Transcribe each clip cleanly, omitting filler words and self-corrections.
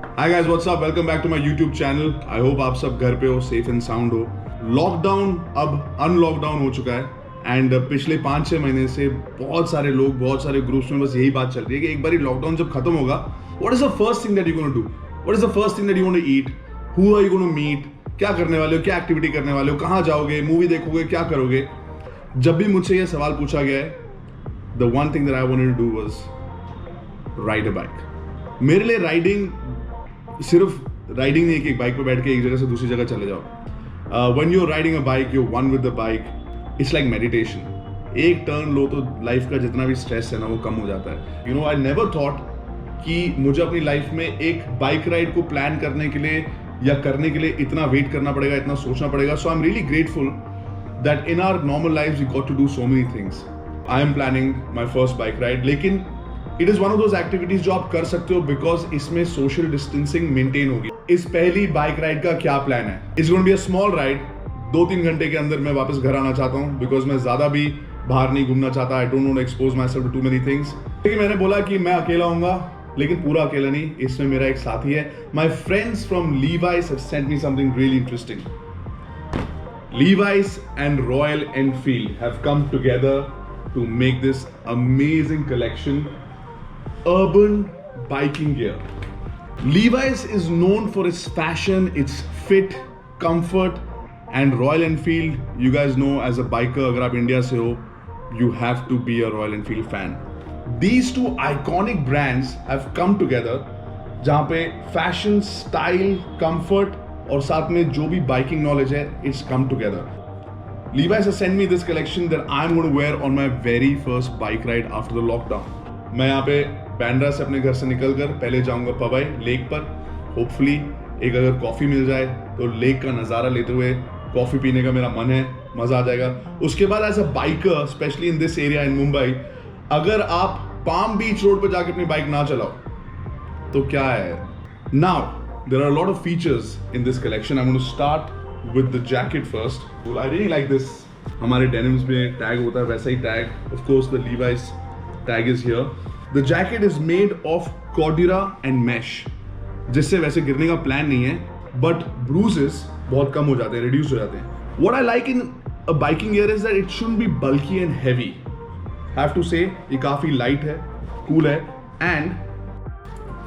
Hi guys, what's up, welcome back to my YouTube channel. I hope आप सब घर पे हो, सेफ एंड साउंड हो। लॉकडाउन अब अनलॉकडाउन हो चुका है एंड पिछले 5-6 महीने से बहुत सारे लोग, बहुत सारे ग्रुप्स में बस यही बात चल रही है कि एक बार लॉकडाउन जब खत्म होगा, what is the first thing that you gonna do, what is the first thing that you want to eat, who are you gonna meet, क्या करने वाले हो, क्या एक्टिविटी करने वाले हो, कहाँ जाओगे, मूवी देखोगे, क्या करोगे। जब भी मुझसे ये सवाल पूछा गया है, the one thing that I wanted to do was ride a bike. मेरे लिए राइडिंग सिर्फ राइडिंग नहीं है कि एक बाइक पे बैठ के एक जगह से दूसरी जगह चले जाओ। When you are riding a bike, you one with the bike, it's like meditation. एक टर्न लो तो लाइफ का जितना भी स्ट्रेस है ना, वो कम हो जाता है। You know, I never thought कि मुझे अपनी लाइफ में एक बाइक राइड को प्लान करने के लिए या करने के लिए इतना वेट करना पड़ेगा, इतना सोचना पड़ेगा। So I am really grateful that in our normal life we got to do so many things. I am planning my first bike ride, लेकिन it is one of those activities जो आप कर सकते हो बिकॉज इसमें social distancing maintain होगी। इस पहली बाइक राइड का क्या प्लान है? It's going to be a small ride. 2-3 घंटे के अंदर मैं वापस घर आना चाहता हूँ बिकॉज मैं ज्यादा भी बाहर नहीं घूमना चाहता। I don't want to expose myself to too many things. लेकिन मैंने बोला कि मैं अकेला आऊंगा, लेकिन पूरा अकेला नहीं, इसमें मेरा एक साथी है। My friends from Levi's have sent me something really interesting. Levi's and Royal Enfield have come together to make this amazing collection, urban biking gear. Levi's is known for its fashion, its fit, comfort, and Royal Enfield, you guys know as a biker, अगर आप India से हो, you have to be a Royal Enfield fan. These two iconic brands have come together, जहाँ पे fashion, style, comfort और साथ में जो भी बाइकिंग नॉलेज है, it's come together. Levi's has sent me this collection that I'm going to wear on my very first bike ride after the lockdown. मैं यहाँ पे बैंड्रा से अपने घर से निकलकर पहले जाऊंगा पवाई लेक पर। होपफुली एक अगर कॉफी मिल जाए तो लेक का नज़ारा लेते हुए कॉफी पीने का मेरा मन है, मजा आ जाएगा। उसके बाद as a biker, specially in this area in Mumbai, अगर आप पाम बीच रोड पर जाकर अपनी बाइक ना चलाओ तो क्या है। Now there are a lot of features in this collection. I'm going to start with the jacket first. I really like this. हमारे denims में tag होता है वैसा ही tag. Of course, the Levi's tag is here. The jacket is made of Cordura and mesh, जिससे वैसे गिरने का plan नहीं है, but bruises बहुत कम हो जाते हैं, reduce हो जाते हैं. What I like in a biking gear is that it shouldn't be bulky and heavy. Have to say, ये काफी light है, cool है, and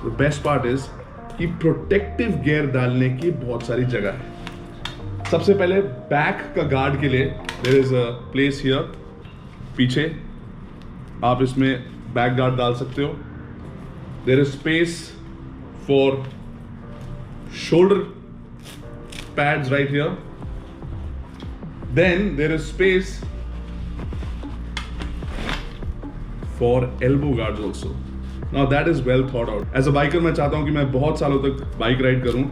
the best part is कि प्रोटेक्टिव गियर डालने की बहुत सारी जगह है। सबसे पहले बैक का गार्ड के लिए there is a place here. पीछे आप इसमें बैक गार्ड डाल सकते हो। There is space for shoulder pads right here. Then there is space for elbow guards also. Now that is well thought out. As a biker मैं चाहता हूँ कि मैं बहुत सालों तक बाइक राइड करूँ,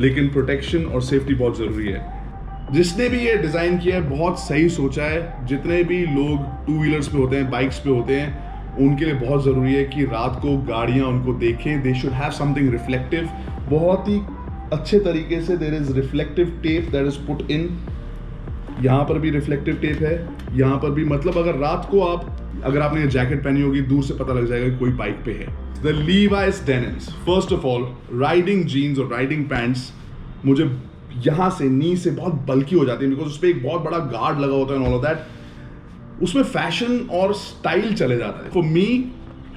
लेकिन प्रोटेक्शन और सेफ्टी बहुत ज़रूरी है। जिसने भी ये डिज़ाइन किया है बहुत सही सोचा है। जितने भी लोग 2 व्हीलर्स पे होते हैं, बाइक्स पे होते हैं, उनके लिए बहुत ज़रूरी है कि रात को गाड़ियाँ उनको देखें। They should have something reflective. बहुत ही अच्छे तरीके से there is reflective tape that is put in. यहाँ पर भी रिफ्लेक्टिव टेप है, यहाँ पर भी। मतलब अगर रात को अगर आपने ये जैकेट पहनी होगी, दूर से पता लग जाएगा कि कोई बाइक पे है। The Levi's denims, first of all riding jeans और राइडिंग पैंट्स मुझे यहाँ से नी से बहुत बल्कि हो जाती है बिकॉज उस पर एक बहुत बड़ा गार्ड लगा होता है, ऑल ऑफ दैट। उसमें फैशन और स्टाइल चले जाता है। For me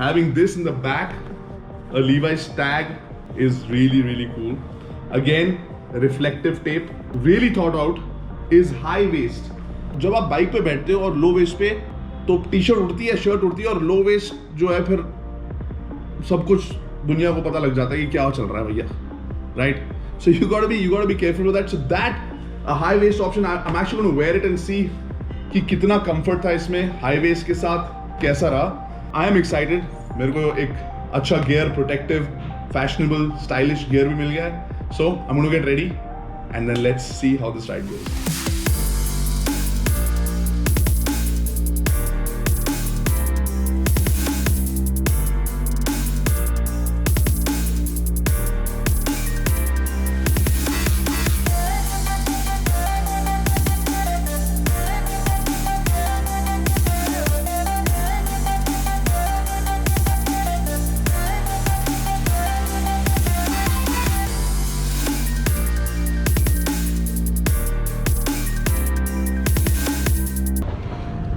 having this in the back, a Levi's tag is really really cool. Again reflective tape, really thought out. Is high waist. जब आप बाइक पे बैठते हो और लो वेस्ट पे, तो टी शर्ट उड़ती है, शर्ट उड़ती है, और लो वेस्ट जो है फिर सब कुछ दुनिया को पता लग जाता है कि क्या चल रहा है भैया, right? So you got be careful with that. So that a high waist option, I am actually gonna wear it and see कि कितना कंफर्ट था इसमें हाई वेस्ट के साथ, कैसा रहा। I am excited. मेरे को एक अच्छा gear, protective, fashionable, stylish gear भी मिल गया है। So I am gonna get ready and then let's see how this ride goes.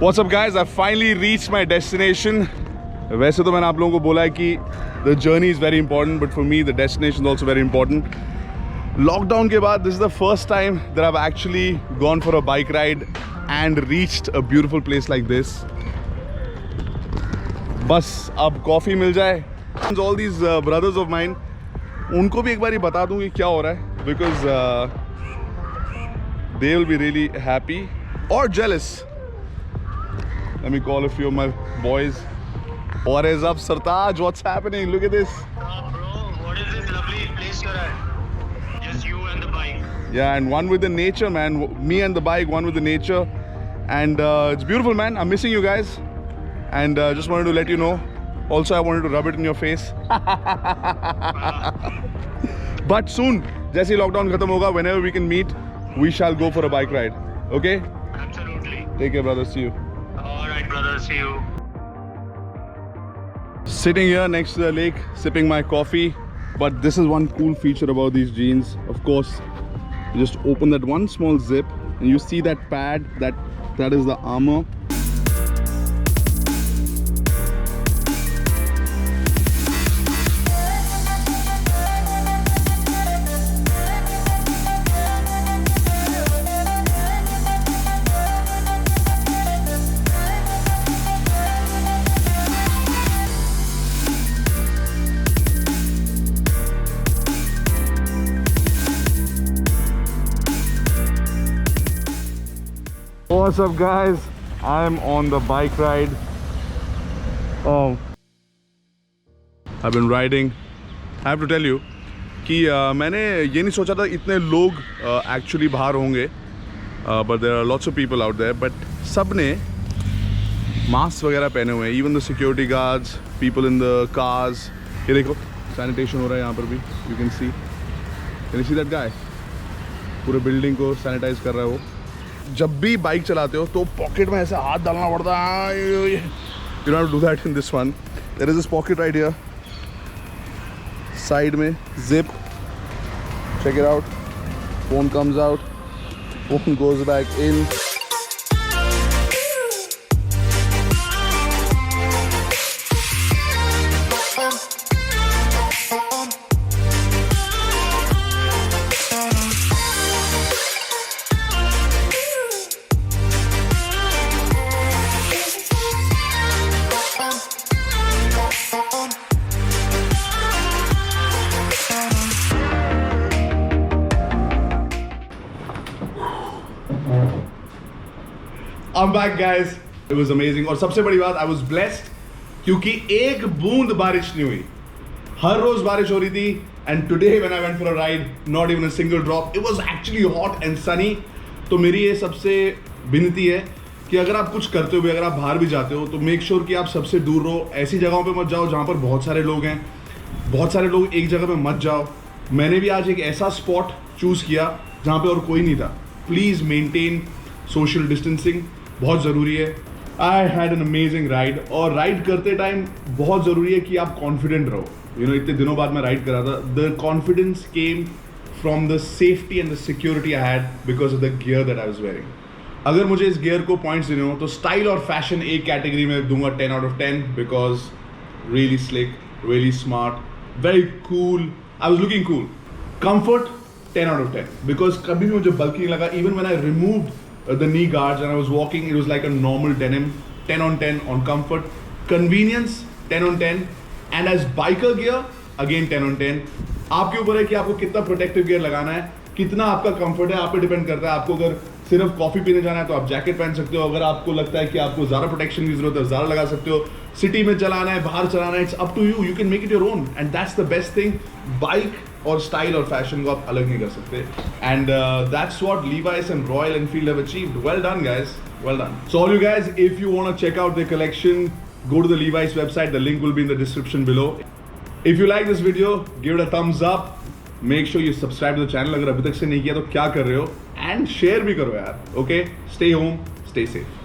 What's up guys, I finally reached my destination. वैसे तो मैंने आप लोगों को बोला है कि the journey is very important, but for me the destination is also very important. Lockdown के बाद this is the first time that I've actually gone for a bike ride and reached a beautiful place like this. बस अब coffee मिल जाए. All these brothers of mine, उनको भी एक बार ही बता दूँ कि क्या हो रहा है, because they will be really happy or jealous. Let me call a few of my boys. What is up, Sartaj? What's happening? Look at this. Bro, what is this lovely place you're at? Just you and the bike. Yeah, and one with the nature, man. Me and the bike, one with the nature. And it's beautiful, man. I'm missing you guys. And just wanted to let you know. Also, I wanted to rub it in your face. But soon, जैसे ही lockdown खत्म होगा, whenever we can meet, we shall go for a bike ride. Okay? Absolutely. Take care, brother. See you. Alright, brother. See you. Sitting here next to the lake, sipping my coffee. But this is one cool feature about these jeans. Of course, you just open that one small zip and you see that pad, that is the armor. What's up guys, I'm on the bike ride. Oh, I've been riding. I have to tell you कि मैंने ये नहीं सोचा था इतने लोग actually बाहर होंगे, but there are lots of people out there. But सब ने मास्क वगैरह पहने हुए हैं, even the security guards, people in the cars. ये देखो sanitation हो रहा है यहाँ पर भी. You can you see that guy? पूरे बिल्डिंग को सैनिटाइज कर रहा है वो. जब भी बाइक चलाते हो तो पॉकेट में ऐसे हाथ डालना पड़ता है. You don't have to do that in this one. There is this pocket right here. Side में zip. Check it out. Phone comes out. Phone goes back in. I'm back guys. It was amazing. और सबसे बड़ी बात, I was blessed क्योंकि एक बूंद बारिश नहीं हुई. हर रोज बारिश हो रही थी. And today when I went for a ride, not even a single drop. It was actually hot and sunny. तो मेरी ये सबसे विनती है कि अगर आप कुछ करते हो भी, अगर आप बाहर भी जाते हो तो मेक श्योर कि आप सबसे दूर रहो. ऐसी जगहों पे मत जाओ जहाँ पर बहुत सारे लोग हैं. बहुत सारे लोग एक जगह पे मत जाओ. मैंने भी आज एक ऐसा स्पॉट चूज़ किया जहाँ पे और कोई नहीं था. प्लीज़ मेंटेन सोशल डिस्टेंसिंग, बहुत ज़रूरी है. I had an amazing ride. और राइड करते टाइम बहुत ज़रूरी है कि आप कॉन्फिडेंट रहो. इतने दिनों बाद मैं राइड कर रहा था. The confidence came from the safety and the security I had because of the gear that I was wearing. अगर मुझे इस गियर को पॉइंट्स देने हो तो स्टाइल और फैशन एक कैटेगरी में दूंगा 10 out of 10 because really slick, really smart, very cool. I was looking cool. Comfort 10 out of 10 because कभी भी मुझे बल्कि नहीं लगा. Even when I removed the knee guards and I was walking, it was like a normal denim. 10 on 10 on comfort. Convenience 10 on 10. And as biker gear, again 10 on 10. आपके ऊपर है कि आपको कितना प्रोटेक्टिव गियर लगाना है, कितना आपका कंफर्ट है, आप पे डिपेंड करता है. आपको अगर सिर्फ कॉफी पीने जाना है तो आप जैकेट पहन सकते हो. अगर आपको लगता है कि आपको ज़्यादा प्रोटेक्शन की जरूरत है, ज़्यादा लगा सकते हो. सिटी में चलाना है, बाहर चलाना है, it's up to you. You can make it your own and that's the best thing. Bike और स्टाइल और फैशन को आप अलग नहीं कर सकते. And that's what Levi's and Royal Enfield have achieved. Well done guys, well done. So all you guys, if you want to check out their collection, go to the Levi's website. The link will be in the description below. If you like this video, give it a thumbs up. Make sure you subscribe to the channel अगर अभी तक से नहीं किया तो क्या कर रहे हो. And share भी करो यार. Okay, stay home, stay safe.